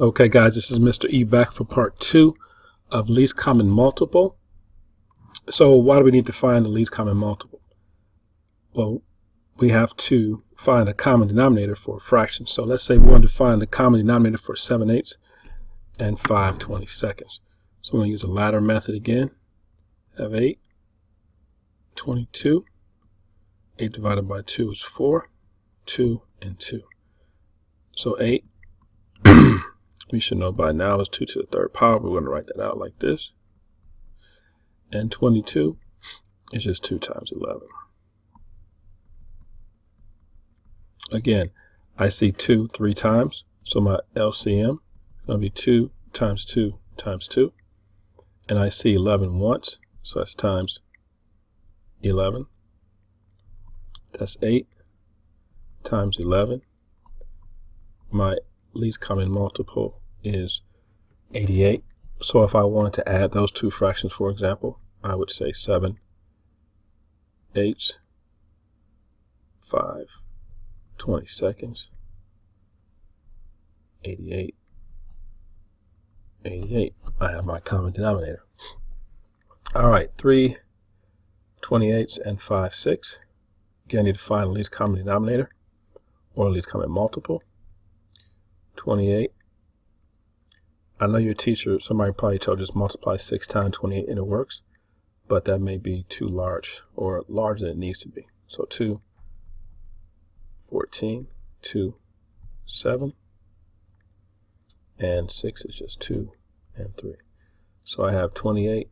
Okay guys, this is Mr. E back for part 2 of least common multiple. So why do we need to find the least common multiple? Well, we have to find a common denominator for a fraction. So let's say we want to find the common denominator for 7/8 and 5/22. So we're going to use a ladder method again. Have 8, 22. 8 divided by 2 is 4, 2, and 2. So 8. We should know by now is 2 to the third power. We're going to write that out like this. And 22 is just 2 times 11. Again, I see 2 3 times. So my LCM is going to be 2 times 2 times 2. And I see 11 once. So that's times 11. That's 8 times 11. My least common multiple is 88. So if I wanted to add those two fractions, for example, I would say 7/8, 5/22, 88, 88. I have my common denominator. All right, 3/28 and 5/6. Again, I need to find the least common denominator or least common multiple. 28. I know your teacher, somebody probably told you just multiply 6 times 28 and it works, but that may be too large or larger than it needs to be. So 2, 14, 2, 7, and 6 is just 2 and 3. So I have 28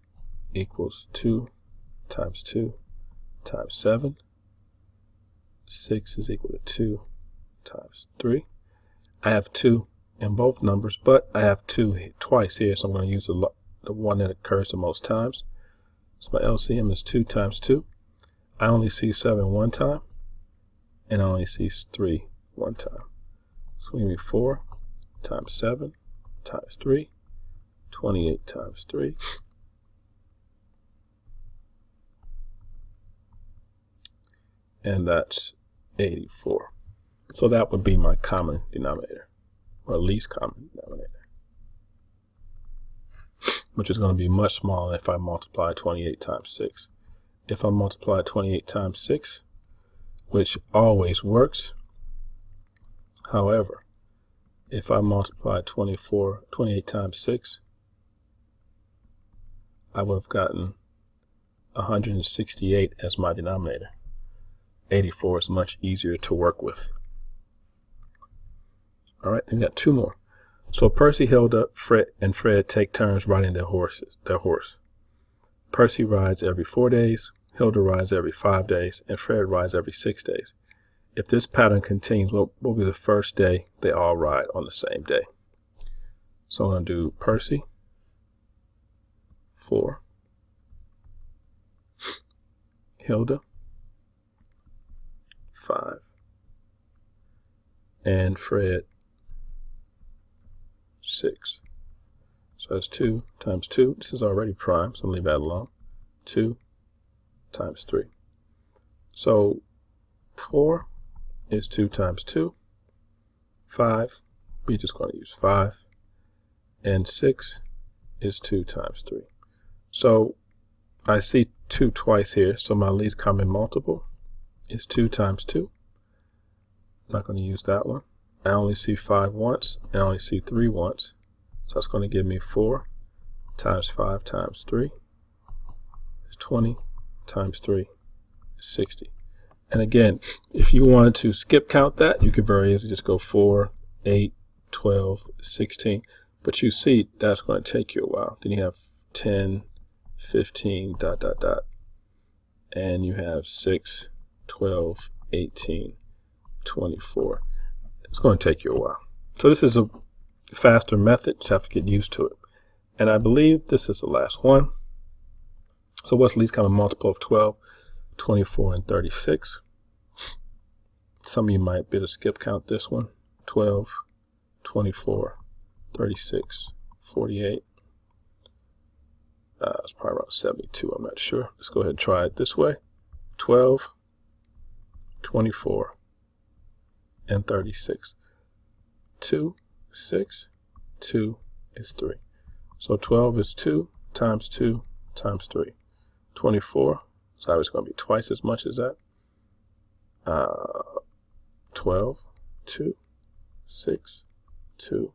equals 2 times 2 times 7. 6 is equal to 2 times 3. I have 2 in both numbers, but I have 2 twice here, so I'm going to use the one that occurs the most times. So my LCM is 2 times 2. I only see 7 one time, and I only see 3 one time. So we need 4 times 7 times 3, 28 times 3. And that's 84. So that would be my common denominator, or least common denominator, which is going to be much smaller if I multiply 28 times 6. If I multiply 28 times 6, which always works, however, if I multiply 28 times 6, I would have gotten 168 as my denominator. 84 is much easier to work with. All right, we got 2 more. So Percy, Hilda, Fred, and Fred take turns riding their horse. Percy rides every 4 days, Hilda rides every 5 days, and Fred rides every 6 days. If this pattern continues, what will be the first day they all ride on the same day? So I'm going to do Percy, 4, Hilda, 5, and Fred, 6. So that's 2 times 2. This is already prime, so I'll leave that alone. 2 times 3. So 4 is 2 times 2. 5, we're just going to use 5. And 6 is 2 times 3. So I see 2 twice here, so my least common multiple is 2 times 2. I'm not going to use that one. I only see 5 once, and I only see 3 once. So that's going to give me 4 times 5 times 3 is 20 times 3 is 60. And again, if you wanted to skip count that, you could very easily just go 4, 8, 12, 16. But you see, that's going to take you a while. Then you have 10, 15, ... And you have 6, 12, 18, 24. It's going to take you a while. So this is a faster method. Just have to get used to it. And I believe this is the last one. So what's the least common multiple of 12, 24, and 36? Some of you might be able to skip count this one. 12, 24, 36, 48. It's probably around 72. I'm not sure. Let's go ahead and try it this way. 12, 24, and 36. 2, 6, 2 is 3. So 12 is 2 times 2 times 3. 24, so it's going to be twice as much as that. 12, 2, 6, 2,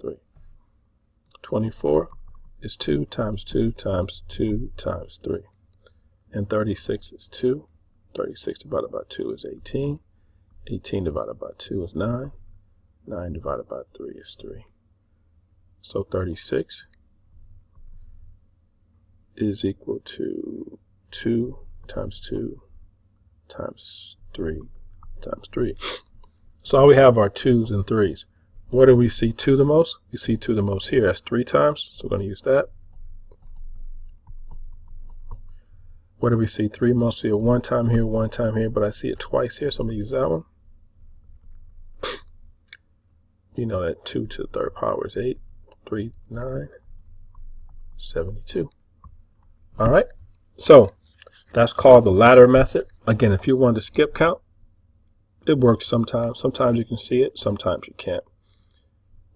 3. 24 is 2 times 2 times 2 times 3. And 36 is 2. 36 divided by 2 is 18. 18 divided by 2 is 9. 9 divided by 3 is 3. So 36 is equal to 2 times 2 times 3 times 3. So all we have are 2's and 3's. Where do we see 2 the most? We see 2 the most here. That's 3 times, so we're going to use that. Where do we see 3 most? See it 1 time here, 1 time here, but I see it twice here, so I'm going to use that one. You know that 2 to the third power is 8. 3, 9, 72. All right, so that's called the ladder method. Again, if you want to skip count, it works sometimes. Sometimes you can see it, sometimes you can't.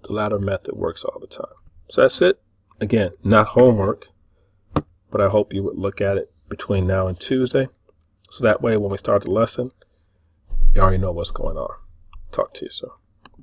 The ladder method works all the time. So that's it. Again, not homework, but I hope you would look at it between now and Tuesday. So that way, when we start the lesson, you already know what's going on. Talk to you soon.